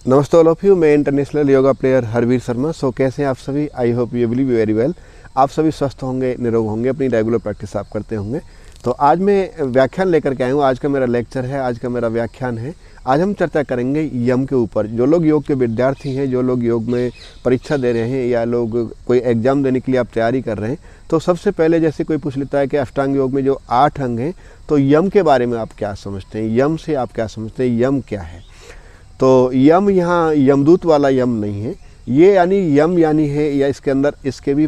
नमस्ते all of you. मैं international yoga player Harvir Sharma. सो कैसे हैं आप सभी? I hope you will be very well. आप सभी स्वस्थ होंगे, निरोग होंगे, अपनी रेगुलर प्रैक्टिस आप करते होंगे। तो आज मैं व्याख्यान लेकर के आया हूँ। आज का मेरा लेक्चर है, आज का मेरा व्याख्यान है। आज हम चर्चा करेंगे यम के ऊपर। जो लोग योग के विद्यार्थी हैं, जो लोग योग में परीक्षा दे रहे हैं या लोग कोई एग्ज़ाम देने के लिए आप तैयारी कर रहे हैं, तो सबसे पहले जैसे कोई पूछ लेता है कि अष्टांग योग में जो 8 अंग हैं, तो यम के बारे में आप क्या समझते हैं, यम से आप क्या समझते हैं, यम क्या है? तो यम यहाँ यमदूत वाला यम नहीं है। ये यानी यम यानी है, या इसके अंदर इसके भी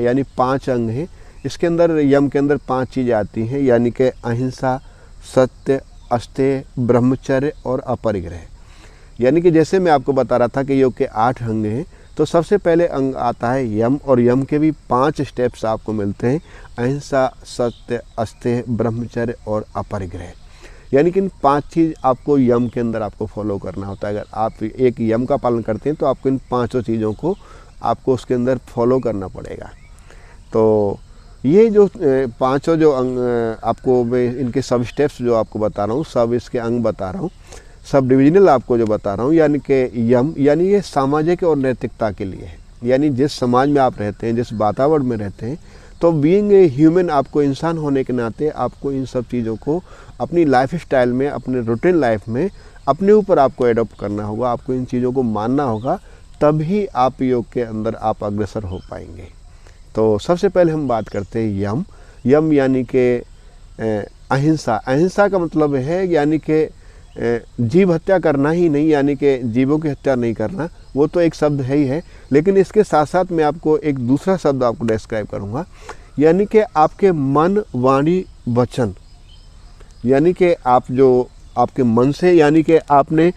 यानी 5 अंग हैं। इसके अंदर यम के अंदर 5 चीज़ें आती हैं, यानी कि अहिंसा, सत्य, अस्तेय, ब्रह्मचर्य और अपरिग्रह। यानी कि जैसे मैं आपको बता रहा था कि योग के 8 अंग हैं, तो सबसे पहले अंग आता है यम, और यम के भी 5 स्टेप्स आपको मिलते हैं, अहिंसा, सत्य, अस्तेय, ब्रह्मचर्य और अपरिग्रह। यानी कि इन 5 चीज़ आपको यम के अंदर आपको फॉलो करना होता है। अगर आप एक यम का पालन करते हैं तो आपको इन 5 चीज़ों को आपको उसके अंदर फॉलो करना पड़ेगा। तो ये जो 5 जो अंग आपको मैं इनके सब स्टेप्स जो आपको बता रहा हूँ, सब इसके अंग बता रहा हूँ, सब डिविजनल आपको जो बता रहा हूँ, यानी कि यम यानी ये सामाजिक और नैतिकता के लिए है। यानी जिस समाज में आप रहते हैं, जिस वातावरण में रहते हैं, तो बीइंग ए ह्यूमन, आपको इंसान होने के नाते आपको इन सब चीज़ों को अपनी लाइफ स्टाइल में, अपने रूटीन लाइफ में अपने ऊपर आपको एडॉप्ट करना होगा, आपको इन चीज़ों को मानना होगा, तभी आप योग के अंदर आप अग्रसर हो पाएंगे। तो सबसे पहले हम बात करते हैं यम। यम यानी कि अहिंसा। अहिंसा का मतलब है यानी कि जीव हत्या करना ही नहीं, यानी कि जीवों की हत्या नहीं करना, वो तो एक शब्द है ही है, लेकिन इसके साथ साथ मैं आपको एक दूसरा शब्द आपको डिस्क्राइब करूँगा, यानी कि आपके मन, वाणी, वचन, यानी कि आप जो आपके मन से, यानी कि आपने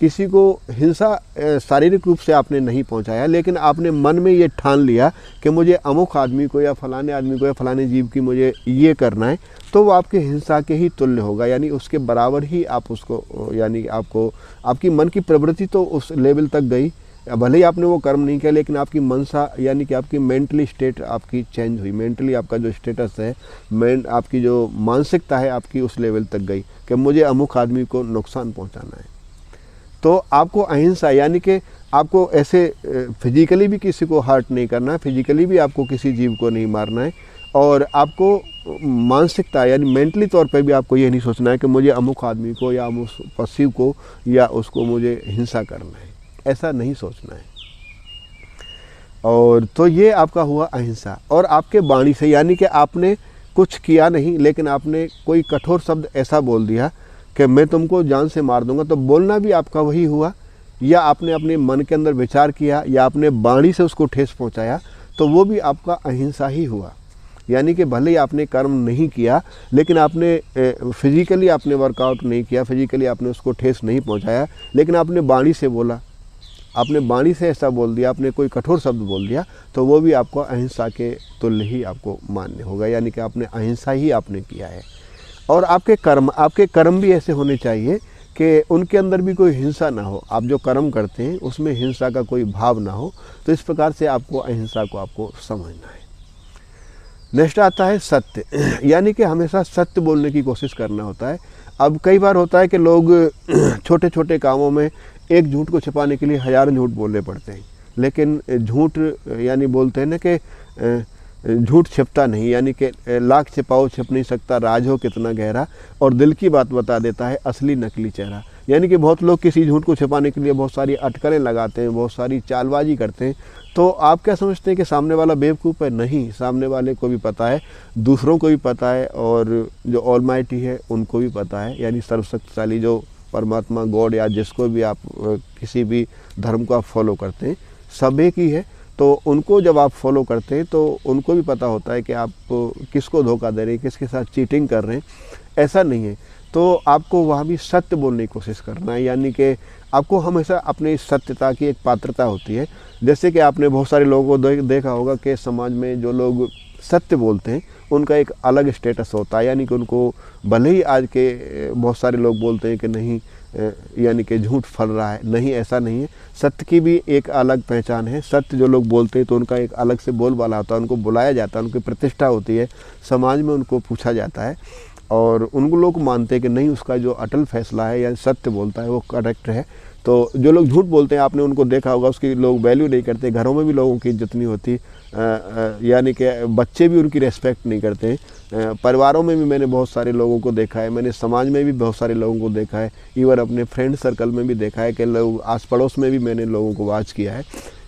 किसी को हिंसा शारीरिक रूप से आपने नहीं पहुंचाया, लेकिन आपने मन में ये ठान लिया कि मुझे अमुक आदमी को या फलाने आदमी को या फलाने जीव की मुझे ये करना है, तो वो आपके हिंसा के ही तुल्य होगा। यानी उसके बराबर ही आप उसको, यानी आपको आपकी मन की प्रवृत्ति तो उस लेवल तक गई, भले ही आपने वो कर्म नहीं किया, लेकिन आपकी मनसा यानी कि आपकी मेंटली स्टेट आपकी चेंज हुई। मेंटली आपका जो स्टेटस है, आपकी जो मानसिकता है आपकी उस लेवल तक गई कि मुझे अमुक आदमी को नुकसान पहुंचाना है। तो आपको अहिंसा यानी कि आपको ऐसे फिजिकली भी किसी को हर्ट नहीं करना है, फिजिकली भी आपको किसी जीव को नहीं मारना है, और आपको मानसिकता यानी मेंटली तौर पे भी आपको ये नहीं सोचना है कि मुझे अमुक आदमी को या अमुक पशु को या उसको मुझे हिंसा करना है, ऐसा नहीं सोचना है। और तो ये आपका हुआ अहिंसा। और आपके वाणी से, यानी कि आपने कुछ किया नहीं, लेकिन आपने कोई कठोर शब्द ऐसा बोल दिया कि मैं तुमको जान से मार दूंगा, तो बोलना भी आपका वही हुआ। या आपने अपने मन के अंदर विचार किया, या आपने वाणी से उसको ठेस पहुंचाया, तो वो भी आपका अहिंसा ही हुआ। यानी कि भले ही आपने कर्म नहीं किया, लेकिन आपने फिजिकली आपने वर्कआउट नहीं किया, फिजिकली आपने उसको ठेस नहीं पहुंचाया, लेकिन आपने वाणी से बोला, आपने वाणी से ऐसा बोल दिया, आपने कोई कठोर शब्द बोल दिया, तो वो भी आपको अहिंसा के तुल्य ही आपको मान्य होगा। यानी कि आपने अहिंसा ही आपने किया है। और आपके कर्म भी ऐसे होने चाहिए कि उनके अंदर भी कोई हिंसा ना हो। आप जो कर्म करते हैं उसमें हिंसा का कोई भाव ना हो। तो इस प्रकार से आपको अहिंसा को आपको समझना है। नेक्स्ट आता है सत्य, यानी कि हमेशा सत्य बोलने की कोशिश करना होता है। अब कई बार होता है कि लोग छोटे छोटे कामों में एक झूठ को छिपाने के लिए हज़ारों झूठ बोलने पड़ते हैं, लेकिन झूठ यानी बोलते हैं ना कि झूठ छिपता नहीं, यानी कि लाख छिपाओ छिप नहीं सकता, राज हो कितना गहरा, और दिल की बात बता देता है असली नकली चेहरा। यानी कि बहुत लोग किसी झूठ को छिपाने के लिए बहुत सारी अटकलें लगाते हैं, बहुत सारी चालबाजी करते हैं। तो आप क्या समझते हैं कि सामने वाला बेवकूफ़ है? नहीं, सामने वाले को भी पता है, दूसरों को भी पता है, और जो ऑलमाइटी है उनको भी पता है, यानी सर्वशक्तिशाली जो परमात्मा, गॉड, या जिसको भी आप किसी भी धर्म को आप फॉलो करते हैं, सब एक ही है। तो उनको जब आप फॉलो करते हैं तो उनको भी पता होता है कि आप किसको धोखा दे रहे हैं, किसके साथ चीटिंग कर रहे हैं। ऐसा नहीं है। तो आपको वहाँ भी सत्य बोलने की कोशिश करना है, यानी कि आपको हमेशा अपनी सत्यता की एक पात्रता होती है। जैसे कि आपने बहुत सारे लोगों को देखा होगा कि समाज में जो लोग सत्य बोलते हैं उनका एक अलग स्टेटस होता है, यानी कि उनको भले ही आज के बहुत सारे लोग बोलते हैं कि नहीं, यानी कि झूठ फल रहा है, नहीं, ऐसा नहीं है। सत्य की भी एक अलग पहचान है। सत्य जो लोग बोलते हैं तो उनका एक अलग से बोलबाला होता है, उनको बुलाया जाता है, उनकी प्रतिष्ठा होती है, समाज में उनको पूछा जाता है, और उन लोग मानते हैं कि नहीं, उसका जो अटल फैसला है या सत्य बोलता है वो करेक्ट है। तो जो लोग झूठ बोलते हैं, आपने उनको देखा होगा, उसकी लोग वैल्यू नहीं करते, घरों में भी लोगों की इज्जत नहीं होती, यानी कि बच्चे भी उनकी रेस्पेक्ट नहीं करते हैं। परिवारों में भी मैंने बहुत सारे लोगों को देखा है, मैंने समाज में भी बहुत सारे लोगों को देखा है, इवन अपने फ्रेंड सर्कल में भी देखा है कि लोग आस पड़ोस में भी मैंने लोगों को वॉच किया है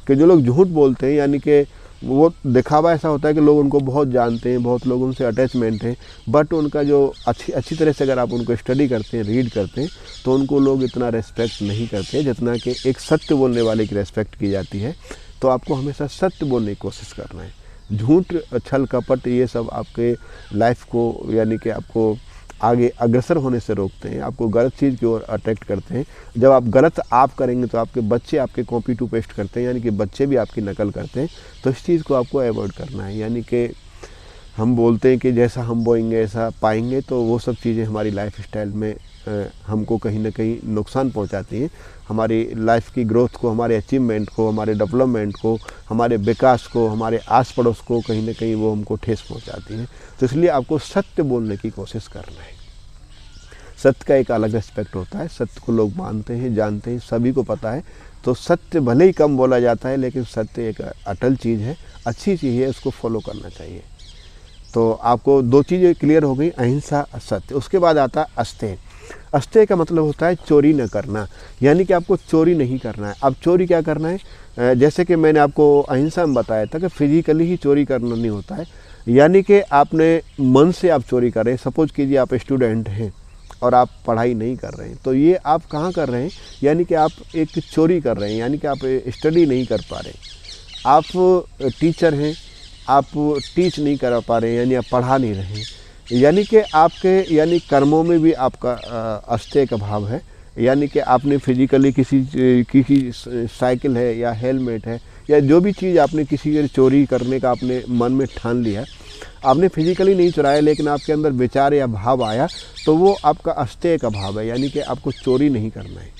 कि जो लोग झूठ बोलते हैं, यानी कि वो दिखावा ऐसा होता है कि लोग उनको बहुत जानते हैं, बहुत लोग उनसे अटैचमेंट है, बट उनका जो अच्छी तरह से अगर आप उनको स्टडी करते हैं, रीड करते हैं, तो उनको लोग इतना रेस्पेक्ट नहीं करते जितना कि एक सत्य बोलने वाले की रेस्पेक्ट की जाती है। तो आपको हमेशा सत्य बोलने की कोशिश करना है। झूठ, छल कपट, ये सब आपके लाइफ को यानी कि आपको आगे अग्रसर होने से रोकते हैं, आपको गलत चीज़ की ओर अट्रैक्ट करते हैं। जब आप गलत आप करेंगे तो आपके बच्चे आपके कॉपी टू पेस्ट करते हैं, यानी कि बच्चे भी आपकी नकल करते हैं। तो इस चीज़ को आपको अवॉइड करना है। यानी कि हम बोलते हैं कि जैसा हम बोएंगे ऐसा पाएंगे, तो वो सब चीज़ें हमारी लाइफ स्टाइल में हमको कहीं ना कहीं नुकसान पहुंचाती हैं, हमारी लाइफ की ग्रोथ को, हमारे अचीवमेंट को, हमारे डेवलपमेंट को, हमारे विकास को, हमारे आस पड़ोस को कहीं ना कहीं वो हमको ठेस पहुंचाती हैं। तो इसलिए आपको सत्य बोलने की कोशिश करना है। सत्य का एक अलग एस्पेक्ट होता है, सत्य को लोग मानते हैं, जानते हैं, सभी को पता है। तो सत्य भले ही कम बोला जाता है, लेकिन सत्य एक अटल चीज़ है, अच्छी चीज़ है, उसको फॉलो करना चाहिए। तो आपको दो चीज़ें क्लियर हो गई, अहिंसा, सत्य। उसके बाद आता है अस्तेय। अस्तेय का मतलब होता है चोरी न करना, यानी कि आपको चोरी नहीं करना है। अब चोरी क्या करना है, जैसे कि मैंने आपको अहिंसा में बताया था कि फिजिकली ही चोरी करना नहीं होता है, यानी कि आपने मन से आप चोरी कर रहे हैं। सपोज कीजिए आप स्टूडेंट हैं और आप पढ़ाई नहीं कर रहे हैं, तो ये आप कहाँ कर रहे हैं, यानी कि आप एक चोरी कर रहे हैं, यानी कि आप स्टडी नहीं कर पा रहे हैं। आप टीचर हैं, आप टीच नहीं कर पा रहे हैं, यानी आप पढ़ा नहीं रहे हैं, यानी कि आपके यानी कर्मों में भी आपका अस्तेय का भाव है। यानी कि आपने फिजिकली किसी साइकिल है या हेलमेट है या जो भी चीज़ आपने किसी की चोरी करने का आपने मन में ठान लिया, आपने फिजिकली नहीं चुराया, लेकिन आपके अंदर विचार या भाव आया, तो वो आपका अस्तेय का भाव है, यानी कि आपको चोरी नहीं करना है।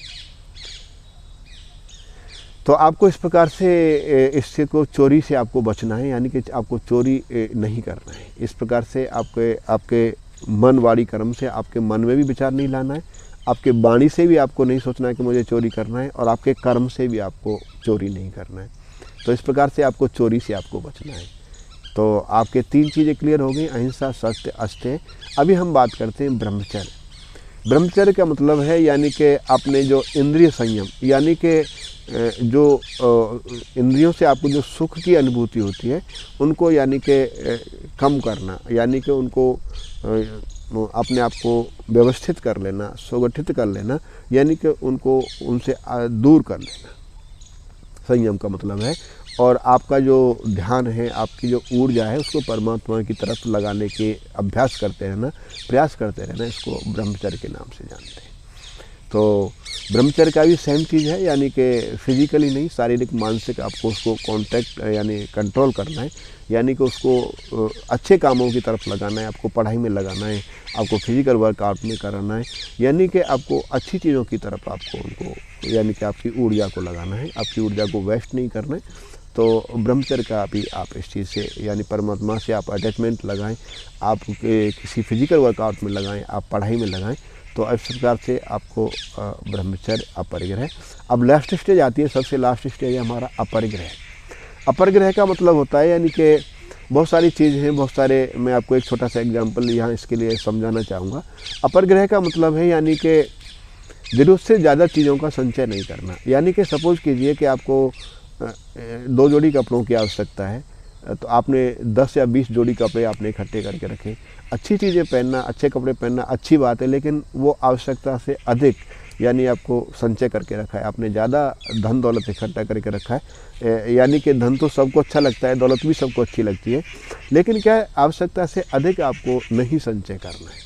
तो आपको इस प्रकार से इससे को चोरी से आपको बचना है, यानी कि आपको चोरी नहीं करना है। इस प्रकार से आपके मन वाणी कर्म से आपके मन में भी विचार नहीं लाना है, आपके वाणी से भी आपको नहीं सोचना है कि मुझे चोरी करना है, और आपके कर्म से भी आपको चोरी नहीं करना है। तो इस प्रकार से आपको चोरी से आपको बचना है। तो आपके तीन चीज़ें क्लियर हो गई, अहिंसा, सत्य, अस्तेय। अभी हम बात करते हैं ब्रह्मचर्य। ब्रह्मचर्य का मतलब है यानी कि आपने जो इंद्रिय संयम, यानी कि जो इंद्रियों से आपको जो सुख की अनुभूति होती है उनको यानी कि कम करना, यानी कि उनको अपने आप को व्यवस्थित कर लेना, सुगठित कर लेना, यानी कि उनको उनसे दूर कर लेना, संयम का मतलब है। और आपका जो ध्यान है, आपकी जो ऊर्जा है, उसको परमात्मा की तरफ लगाने के अभ्यास करते रहना, प्रयास करते रहना, इसको ब्रह्मचर्य के नाम से जानते हैं। तो ब्रह्मचर्य का भी सेम चीज़ है, यानी कि फिजिकली नहीं, शारीरिक मानसिक आपको उसको कांटेक्ट यानी कंट्रोल करना है, यानी कि उसको अच्छे कामों की तरफ लगाना है, आपको पढ़ाई में लगाना है, आपको फिजिकल वर्कआउट में कराना है, यानी कि आपको अच्छी चीज़ों की तरफ आपको उनको यानी कि आपकी ऊर्जा को लगाना है, आपकी ऊर्जा को वेस्ट नहीं करना है। तो ब्रह्मचर्य का भी आप इस चीज़ से यानी परमात्मा से आप अटैचमेंट लगाएं, आप किसी फिजिकल वर्कआउट में लगाएं, आप पढ़ाई में लगाएं, तो इस प्रकार से आपको ब्रह्मचर्य, अपरिग्रह। अब लास्ट स्टेज आती है, सबसे लास्ट स्टेज है हमारा अपरिग्रह। अपरिग्रह का मतलब होता है यानी कि बहुत सारी चीज़ हैं, बहुत सारे, मैं आपको एक छोटा सा एग्जांपल यहाँ इसके लिए समझाना चाहूँगा। अपरिग्रह का मतलब है यानी कि ज़रूरत से ज़्यादा चीज़ों का संचय नहीं करना, यानी कि सपोज कीजिए कि आपको 2 जोड़ी कपड़ों की आवश्यकता है, तो आपने 10 या 20 जोड़ी कपड़े आपने इकट्ठे करके रखे। अच्छी चीज़ें पहनना, अच्छे कपड़े पहनना अच्छी बात है, लेकिन वो आवश्यकता से अधिक यानी आपको संचय करके रखा है, आपने ज़्यादा धन दौलत इकट्ठा करके रखा है। यानी कि धन तो सबको अच्छा लगता है, दौलत भी सबको अच्छी लगती है, लेकिन क्या है, आवश्यकता से अधिक आपको नहीं संचय करना है।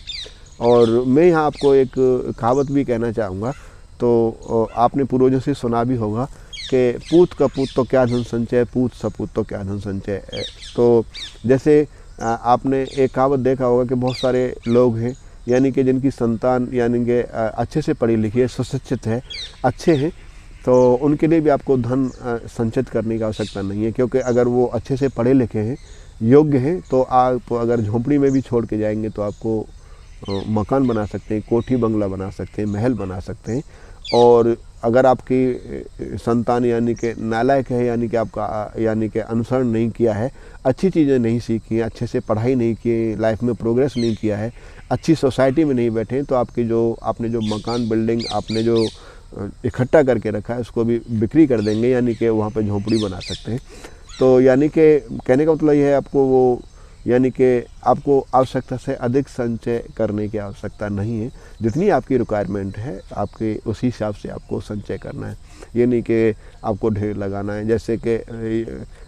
और मैं यहाँ आपको एक कहावत भी कहना चाहूँगा, तो आपने पूर्वजों से सुना भी होगा कि पूत कपूत तो क्या धन संचय, पूत सपूत तो क्या धन संचय। तो जैसे आपने एक कहावत देखा होगा कि बहुत सारे लोग हैं यानी कि जिनकी संतान यानी कि अच्छे से पढ़ी लिखी है, सुशिक्षित है, अच्छे हैं, तो उनके लिए भी आपको धन संचित करने की आवश्यकता नहीं है, क्योंकि अगर वो अच्छे से पढ़े लिखे हैं, योग्य हैं, तो आप अगर झोंपड़ी में भी छोड़ के जाएंगे तो आपको मकान बना सकते हैं, कोठी बंगला बना सकते हैं, महल बना सकते हैं। और अगर आपकी संतान यानी कि नालायक है, यानी कि आपका यानी कि अनुसरण नहीं किया है, अच्छी चीज़ें नहीं सीखी हैं, अच्छे से पढ़ाई नहीं की, लाइफ में प्रोग्रेस नहीं किया है, अच्छी सोसाइटी में नहीं बैठे, तो आपकी जो आपने जो मकान बिल्डिंग आपने जो इकट्ठा करके रखा है उसको भी बिक्री कर देंगे, यानी कि वहाँ पे झोंपड़ी बना सकते हैं। तो यानी कि कहने का मतलब ये है आपको वो यानी कि आपको आवश्यकता से अधिक संचय करने की आवश्यकता नहीं है। जितनी आपकी रिक्वायरमेंट है आपके उसी हिसाब से आपको संचय करना है, ये नहीं कि आपको ढेर लगाना है। जैसे कि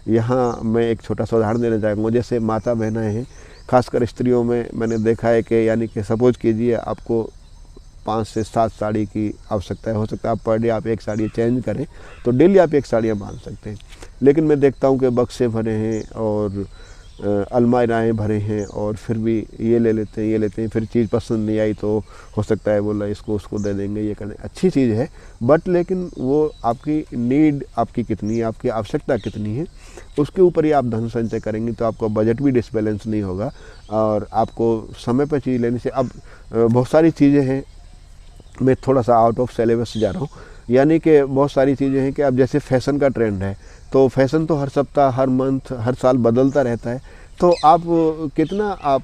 यहाँ मैं एक छोटा सा उदाहरण देना चाहूँगा। जैसे माता बहनें हैं, खासकर स्त्रियों में मैंने देखा है कि यानी कि सपोज कीजिए आपको 5 से 7 साड़ी की आवश्यकता है। हो सकता है आप पर डे आप एक साड़ी चेंज करें तो डेली आप एक साड़ियाँ बांध सकते हैं। लेकिन मैं देखता हूँ कि बक्से भरे हैं और अलमारियाँ भरे हैं और फिर भी ये ले लेते हैं, ये लेते हैं, फिर चीज़ पसंद नहीं आई तो हो सकता है बोला इसको उसको दे देंगे, ये करें। अच्छी चीज़ है बट लेकिन वो आपकी नीड आपकी कितनी है, आपकी आवश्यकता कितनी है, उसके ऊपर ही आप धन संचय करेंगे तो आपका बजट भी डिसबैलेंस नहीं होगा और आपको समय पर चीज़ लेने से अब बहुत सारी चीज़ें हैं। मैं थोड़ा सा आउट ऑफ सिलेबस जा रहा हूँ, यानी कि बहुत सारी चीज़ें हैं कि अब जैसे फैशन का ट्रेंड है तो फैशन तो हर सप्ताह, हर मंथ, हर साल बदलता रहता है। तो आप कितना आप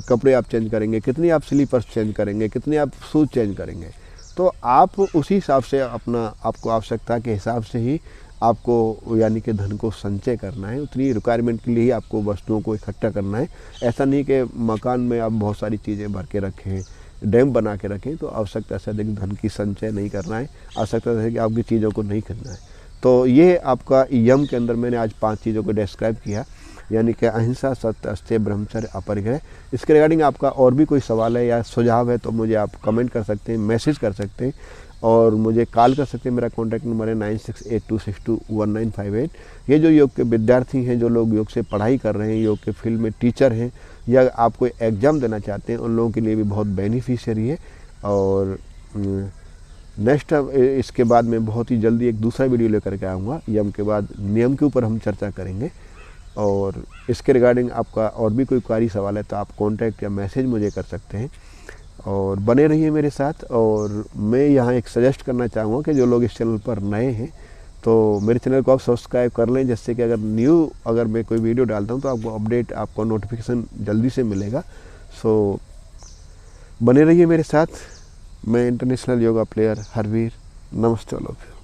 कपड़े आप चेंज करेंगे, कितनी आप स्लीपर्स चेंज करेंगे, कितने आप शूज़ चेंज करेंगे। तो आप उसी हिसाब से अपना आपको आवश्यकता के हिसाब से ही आपको यानी कि धन को संचय करना है। उतनी रिक्वायरमेंट के लिए ही आपको वस्तुओं को इकट्ठा करना है। ऐसा नहीं कि मकान में आप बहुत सारी चीज़ें भर के रखें, डैम बना के रखें, तो आवश्यकता से अधिक धन की संचय नहीं करना है। आवश्यकता से कि आपकी चीज़ों को नहीं खरीदना है। तो ये आपका यम के अंदर मैंने आज 5 चीज़ों को डिस्क्राइब किया, यानी कि अहिंसा, सत्य, अस्तेय, ब्रह्मचर्य, अपरिग्रह। इसके रिगार्डिंग आपका और भी कोई सवाल है या सुझाव है तो मुझे आप कमेंट कर सकते हैं, मैसेज कर सकते हैं और मुझे कॉल कर सकते हैं। मेरा कॉन्टैक्ट नंबर है 9682621958। ये जो योग के विद्यार्थी हैं, जो लोग योग से पढ़ाई कर रहे हैं, योग के फील्ड में टीचर हैं या आप कोई एग्ज़ाम देना चाहते हैं, उन लोगों के लिए भी बहुत बेनिफिशियरी है। और नेक्स्ट इसके बाद मैं बहुत ही जल्दी एक दूसरा वीडियो लेकर के आऊँगा। यम के बाद नियम के ऊपर हम चर्चा करेंगे और इसके रिगार्डिंग आपका और भी कोई क्वारी सवाल है तो आप कॉन्टैक्ट या मैसेज मुझे कर सकते हैं और बने रहिए मेरे साथ। और मैं यहाँ एक सजेस्ट करना चाहूँगा कि जो लोग इस चैनल पर नए हैं तो मेरे चैनल को आप सब्सक्राइब कर लें, जिससे कि अगर मैं कोई वीडियो डालता हूँ तो आपको अपडेट, आपको नोटिफिकेशन जल्दी से मिलेगा। सो बने रहिए मेरे साथ। मैं इंटरनेशनल योगा प्लेयर हरवीर। नमस्ते ऑल ऑफ यू।